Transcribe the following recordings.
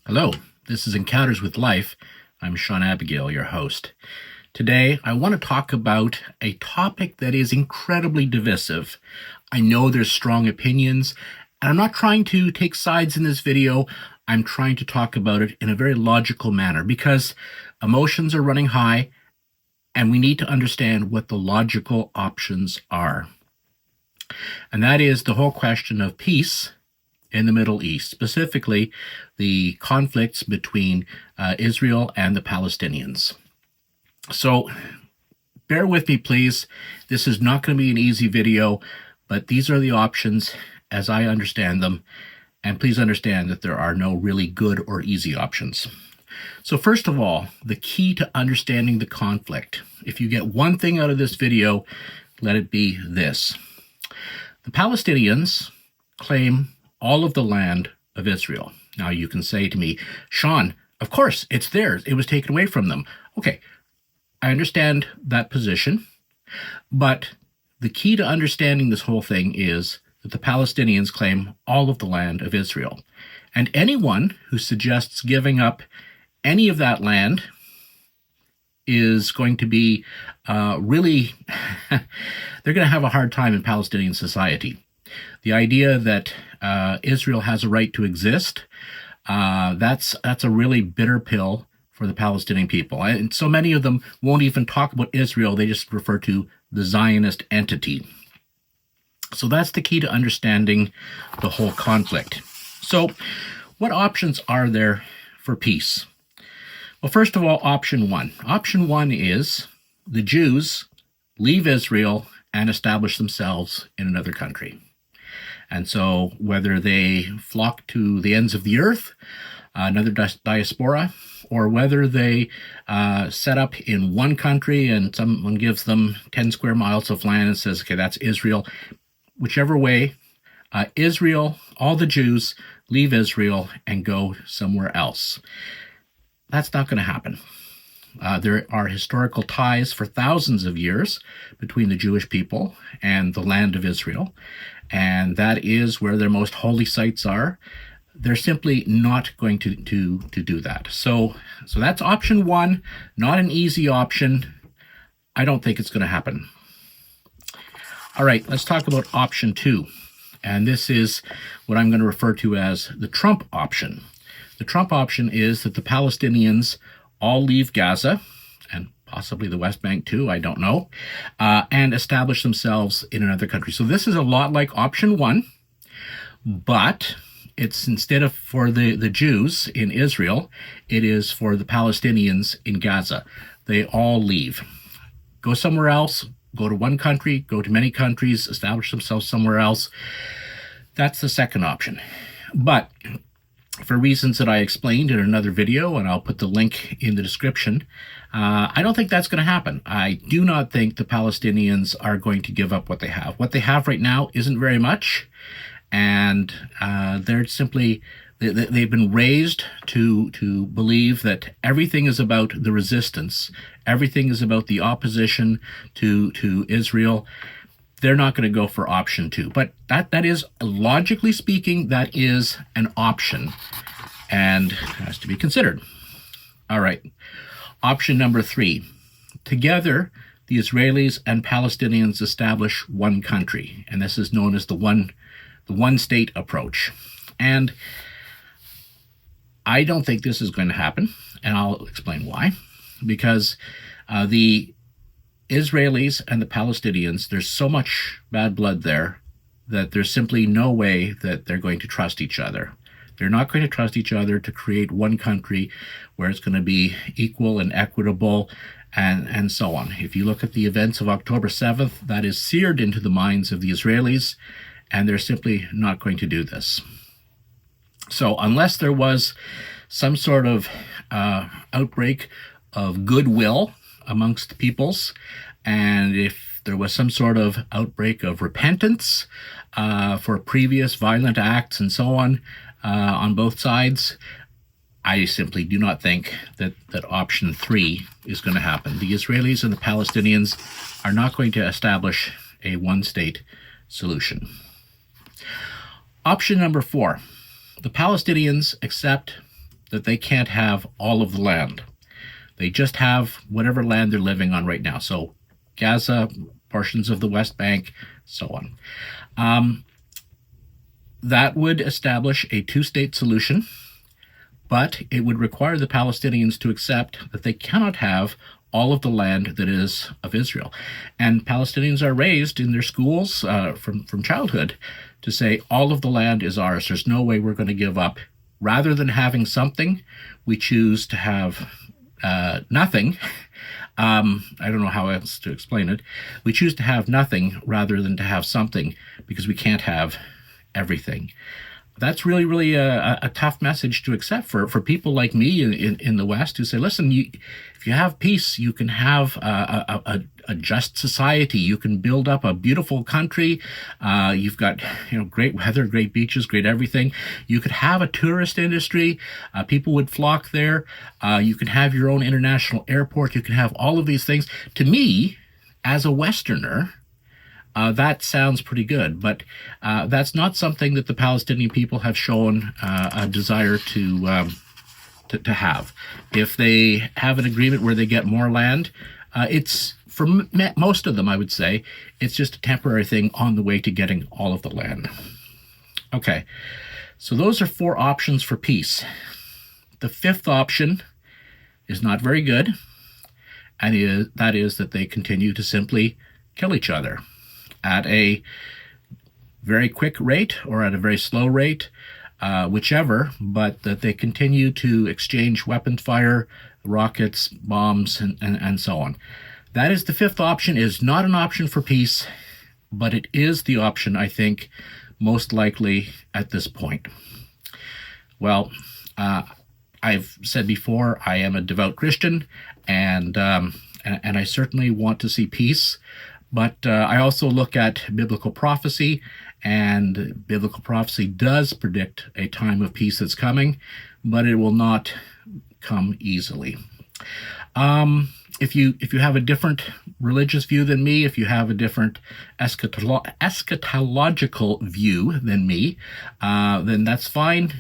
Hello, this is Encounters with Life. I'm Sean Abigail, your host. Today, I want to talk about a topic that is incredibly divisive. I know there's strong opinions, and I'm not trying to take sides in this video. I'm trying to talk about it in a very logical manner because emotions are running high, and we need to understand what the logical options are. And that is the whole question of peace in the Middle East, specifically the conflicts between Israel and the Palestinians. So bear with me, please. This is not going to be an easy video, but these are the options as I understand them. And please understand that there are no really good or easy options. So first of all, the key to understanding the conflict. If you get one thing out of this video, let it be this. The Palestinians claim all of the land of Israel. Now you can say to me, Sean, of course, it's theirs. It was taken away from them. Okay, I understand that position, but the key to understanding this whole thing is that the Palestinians claim all of the land of Israel. And anyone who suggests giving up any of that land is going to be really, they're going to have a hard time in Palestinian society. The idea that Israel has a right to exist, that's a really bitter pill for the Palestinian people. And so many of them won't even talk about Israel. They just refer to the Zionist entity. So that's the key to understanding the whole conflict. So what options are there for peace? Well, first of all, option one. Option one is the Jews leave Israel and establish themselves in another country. And so whether they flock to the ends of the earth, another diaspora, or whether they set up in one country and someone gives them 10 square miles of land and says, okay, that's Israel. Whichever way, Israel, all the Jews leave Israel and go somewhere else. That's not going to happen. There are historical ties for thousands of years between the Jewish people and the land of Israel, and that is where their most holy sites are. They're simply not going to do that. So that's option one, not an easy option. I don't think it's going to happen. All right, let's talk about option two, and this is what I'm going to refer to as the Trump option. The Trump option is that the Palestinians all leave Gaza, and possibly the West Bank too, I don't know, and establish themselves in another country. So this is a lot like option one, but it's instead of for the Jews in Israel, it is for the Palestinians in Gaza. They all leave. Go somewhere else, go to one country, go to many countries, establish themselves somewhere else. That's the second option. But for reasons that I explained in another video, and I'll put the link in the description, I don't think that's going to happen. I do not think the Palestinians are going to give up what they have. What they have right now isn't very much, and they're simply, they've been raised to believe that everything is about the resistance. Everything is about the opposition to Israel. They're not going to go for option two. But that is, logically speaking, that is an option and has to be considered. All right. Option number three. Together, the Israelis and Palestinians establish one country. And this is known as the one state approach. And I don't think this is going to happen. And I'll explain why. Because the Israelis and the Palestinians, there's so much bad blood there that there's simply no way that they're going to trust each other. They're not going to trust each other to create one country where it's going to be equal and equitable and so on. If you look at the events of October 7th, that is seared into the minds of the Israelis, and they're simply not going to do this. So unless there was some sort of outbreak of goodwill amongst peoples, and if there was some sort of outbreak of repentance for previous violent acts and so on both sides, I simply do not think that option three is going to happen. The Israelis and the Palestinians are not going to establish a one-state solution. Option number four, the Palestinians accept that they can't have all of the land. They just have whatever land they're living on right now. So Gaza, portions of the West Bank, so on. That would establish a two-state solution, but it would require the Palestinians to accept that they cannot have all of the land that is of Israel. And Palestinians are raised in their schools from childhood to say all of the land is ours. There's no way we're going to give up. Rather than having something, we choose to have nothing. I don't know how else to explain it. We choose to have nothing rather than to have something because we can't have everything. That's really, really a tough message to accept for people like me in the West who say, listen, if you have peace, you can have a just society. You can build up a beautiful country. You've got great weather, great beaches, great everything. You could have a tourist industry. People would flock there. You can have your own international airport. You can have all of these things. To me, as a Westerner, that sounds pretty good, but that's not something that the Palestinian people have shown a desire to have. If they have an agreement where they get more land, it's, for most of them, I would say, it's just a temporary thing on the way to getting all of the land. Okay, so those are 4 options for peace. The 5th option is not very good, and that is that they continue to simply kill each other at a very quick rate or at a very slow rate, whichever, but that they continue to exchange weapon fire, rockets, bombs, and so on. That is the 5th option. It is not an option for peace, but it is the option, I think, most likely at this point. Well, I've said before, I am a devout Christian, and I certainly want to see peace. But I also look at biblical prophecy, and biblical prophecy does predict a time of peace that's coming, but it will not come easily. If you have a different religious view than me, if you have a different eschatological view than me, then that's fine.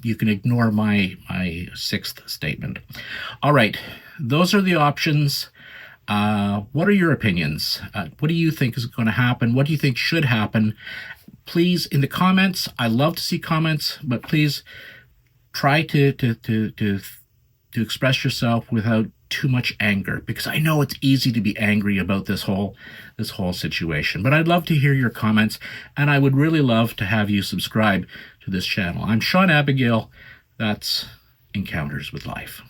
You can ignore my 6th statement. All right, those are the options. What are your opinions? What do you think is going to happen? What do you think should happen? Please, in the comments, I love to see comments, but please try to express yourself without too much anger, because I know it's easy to be angry about this whole situation. But I'd love to hear your comments, and I would really love to have you subscribe to this channel. I'm Sean Abigail. That's Encounters with Life.